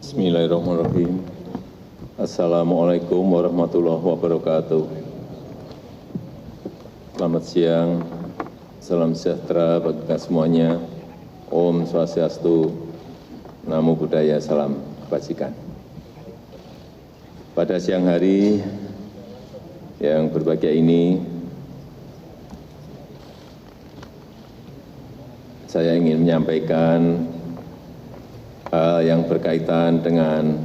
Bismillahirrahmanirrahim. Assalamualaikum warahmatullahi wabarakatuh. Selamat siang, salam sejahtera bagi kita semuanya. Om Swastiastu, Namo Buddhaya, salam kebajikan. Pada siang hari yang berbahagia ini, saya ingin menyampaikan hal yang berkaitan dengan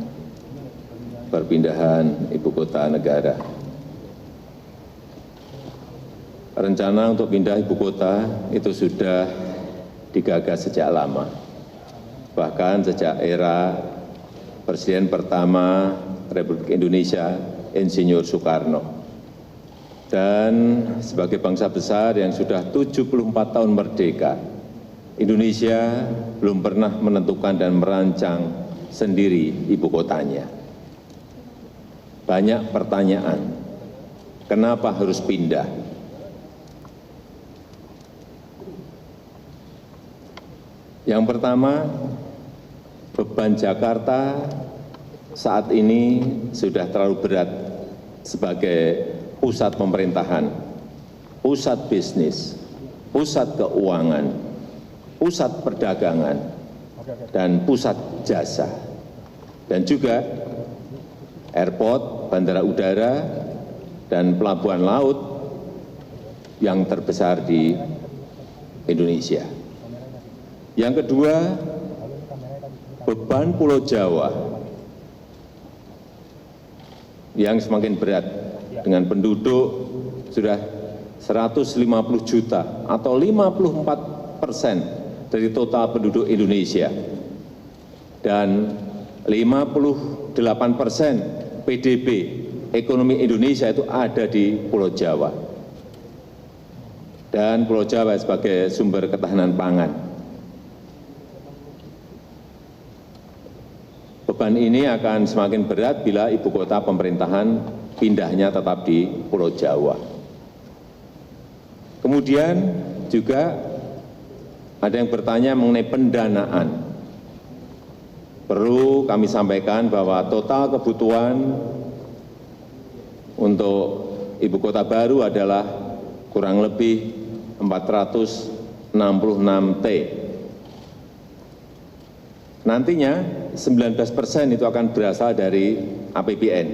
perpindahan ibu kota negara. Rencana untuk pindah ibu kota itu sudah digagas sejak lama, bahkan sejak era Presiden pertama Republik Indonesia, Insinyur Soekarno. Dan sebagai bangsa besar yang sudah 74 tahun merdeka, Indonesia belum pernah menentukan dan merancang sendiri ibu kotanya. Banyak pertanyaan, kenapa harus pindah? Yang pertama, beban Jakarta saat ini sudah terlalu berat sebagai pusat pemerintahan, pusat bisnis, pusat keuangan, pusat perdagangan, dan pusat jasa, dan juga airport, bandara udara, dan pelabuhan laut yang terbesar di Indonesia. Yang kedua, beban Pulau Jawa yang semakin berat dengan penduduk sudah 150 juta atau 54% dari total penduduk Indonesia, dan 58% PDB ekonomi Indonesia itu ada di Pulau Jawa, dan Pulau Jawa sebagai sumber ketahanan pangan. Beban ini akan semakin berat bila ibu kota pemerintahan pindahnya tetap di Pulau Jawa. Kemudian juga ada yang bertanya mengenai pendanaan. Perlu kami sampaikan bahwa total kebutuhan untuk ibu kota baru adalah kurang lebih 466 T. Nantinya 19% itu akan berasal dari APBN.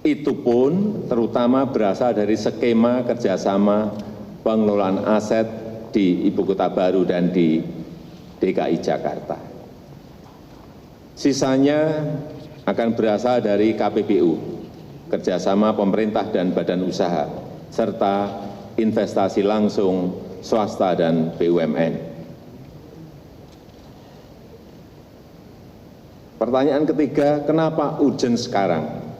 Itu pun terutama berasal dari skema kerjasama pengelolaan aset di ibu kota baru dan di DKI Jakarta. Sisanya akan berasal dari KPBU, kerjasama pemerintah dan badan usaha, serta investasi langsung swasta dan BUMN. Pertanyaan ketiga, kenapa urgent sekarang?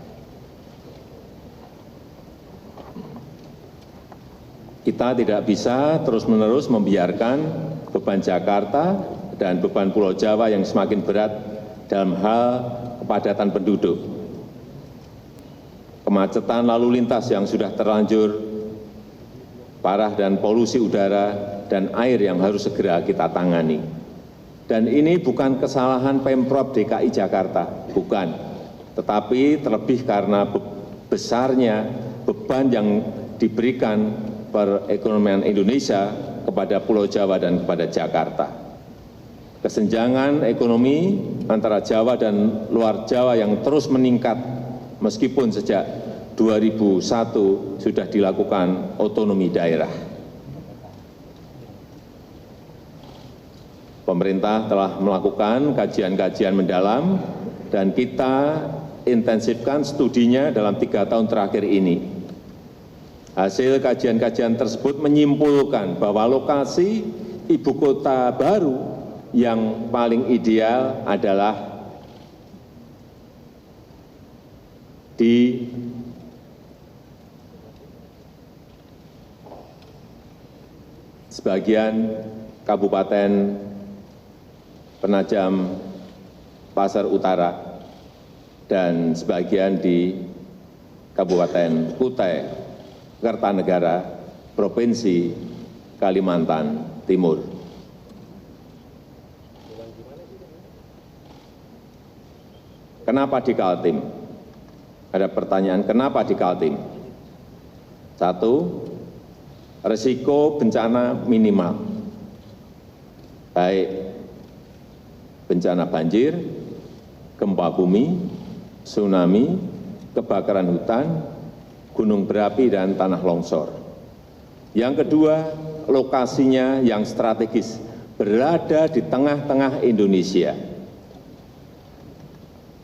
Kita tidak bisa terus-menerus membiarkan beban Jakarta dan beban Pulau Jawa yang semakin berat dalam hal kepadatan penduduk, kemacetan lalu lintas yang sudah terlanjur parah, dan polusi udara dan air yang harus segera kita tangani. Dan ini bukan kesalahan Pemprov DKI Jakarta, bukan, tetapi terlebih karena besarnya beban yang diberikan perekonomian Indonesia kepada Pulau Jawa dan kepada Jakarta. Kesenjangan ekonomi antara Jawa dan luar Jawa yang terus meningkat meskipun sejak 2001 sudah dilakukan otonomi daerah. Pemerintah telah melakukan kajian-kajian mendalam dan kita intensifkan studinya dalam 3 tahun terakhir ini. Hasil kajian-kajian tersebut menyimpulkan bahwa lokasi ibu kota baru yang paling ideal adalah di sebagian Kabupaten Penajam Pasar Utara dan sebagian di Kabupaten Kutai Kartanegara, Provinsi Kalimantan Timur. Kenapa di Kaltim? Ada pertanyaan, kenapa di Kaltim? Satu, risiko bencana minimal, baik bencana banjir, gempa bumi, tsunami, kebakaran hutan, gunung berapi, dan tanah longsor. Yang kedua, lokasinya yang strategis, berada di tengah-tengah Indonesia.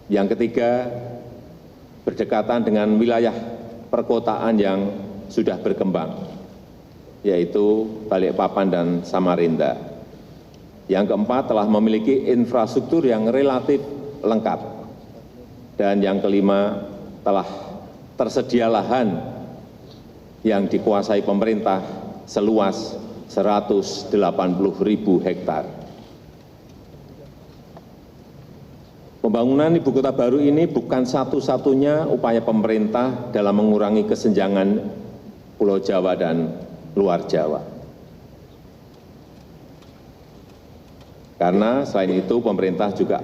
Yang ketiga, berdekatan dengan wilayah perkotaan yang sudah berkembang, yaitu Balikpapan dan Samarinda. Yang keempat, telah memiliki infrastruktur yang relatif lengkap. Dan yang kelima, telah tersedia lahan yang dikuasai pemerintah seluas 180.000 hektar. Pembangunan ibu kota baru ini bukan satu-satunya upaya pemerintah dalam mengurangi kesenjangan Pulau Jawa dan luar Jawa. Karena selain itu pemerintah juga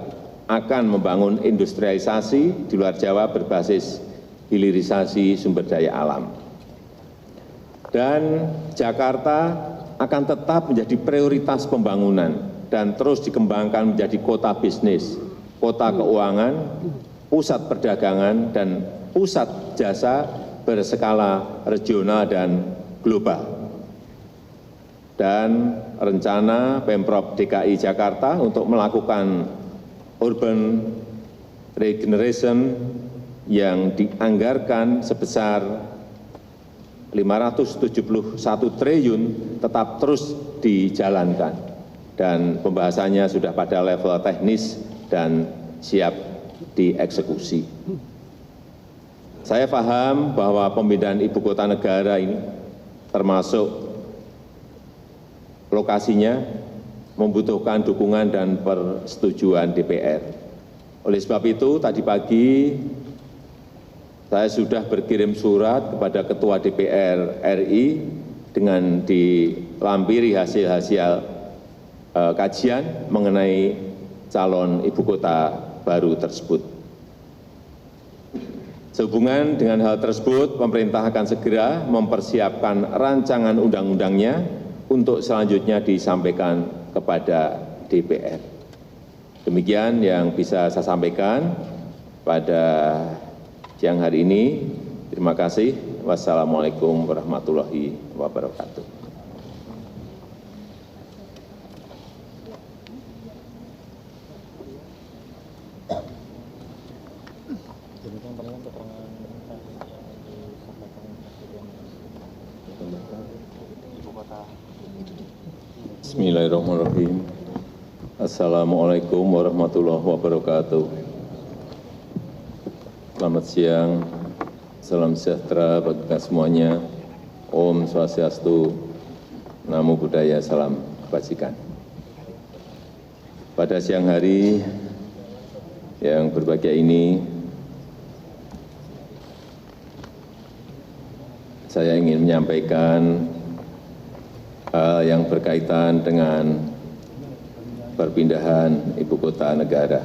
akan membangun industrialisasi di luar Jawa berbasis hilirisasi sumber daya alam. Dan Jakarta akan tetap menjadi prioritas pembangunan dan terus dikembangkan menjadi kota bisnis, kota keuangan, pusat perdagangan, dan pusat jasa berskala regional dan global. Dan rencana Pemprov DKI Jakarta untuk melakukan urban regeneration yang dianggarkan sebesar 571 triliun tetap terus dijalankan. Dan pembahasannya sudah pada level teknis dan siap dieksekusi. Saya paham bahwa pemindahan ibu kota negara ini termasuk lokasinya membutuhkan dukungan dan persetujuan DPR. Oleh sebab itu, tadi pagi saya sudah berkirim surat kepada Ketua DPR RI dengan dilampiri hasil-hasil kajian mengenai calon ibu kota baru tersebut. Sehubungan dengan hal tersebut, pemerintah akan segera mempersiapkan rancangan undang-undangnya untuk selanjutnya disampaikan kepada DPR. Demikian yang bisa saya sampaikan pada siang hari ini. Terima kasih. Wassalamualaikum warahmatullahi wabarakatuh. Bismillahirrahmanirrahim. Assalamualaikum warahmatullahi wabarakatuh. Selamat siang, salam sejahtera bagi kita semuanya. Om Swastiastu, Namo Buddhaya, salam kebajikan. Pada siang hari yang berbahagia ini, saya ingin menyampaikan hal yang berkaitan dengan perpindahan ibu kota negara.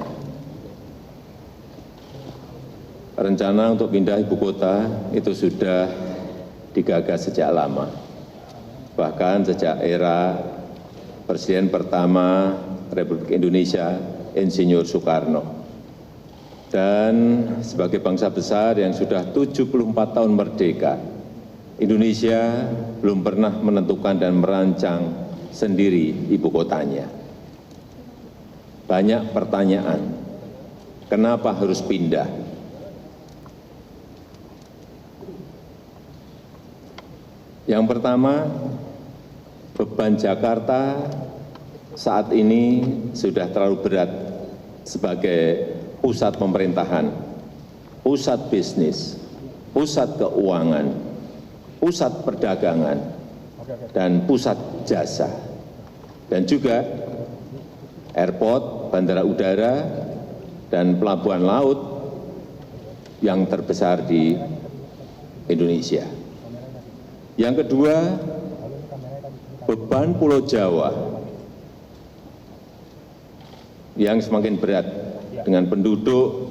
Rencana untuk pindah ibu kota itu sudah digagas sejak lama, bahkan sejak era Presiden pertama Republik Indonesia, Insinyur Soekarno. Dan sebagai bangsa besar yang sudah 74 tahun merdeka, Indonesia belum pernah menentukan dan merancang sendiri ibu kotanya. Banyak pertanyaan, kenapa harus pindah? Yang pertama, beban Jakarta saat ini sudah terlalu berat sebagai pusat pemerintahan, pusat bisnis, pusat keuangan, pusat perdagangan, dan pusat jasa, dan juga airport, bandara udara, dan pelabuhan laut yang terbesar di Indonesia. Yang kedua, beban Pulau Jawa yang semakin berat dengan penduduk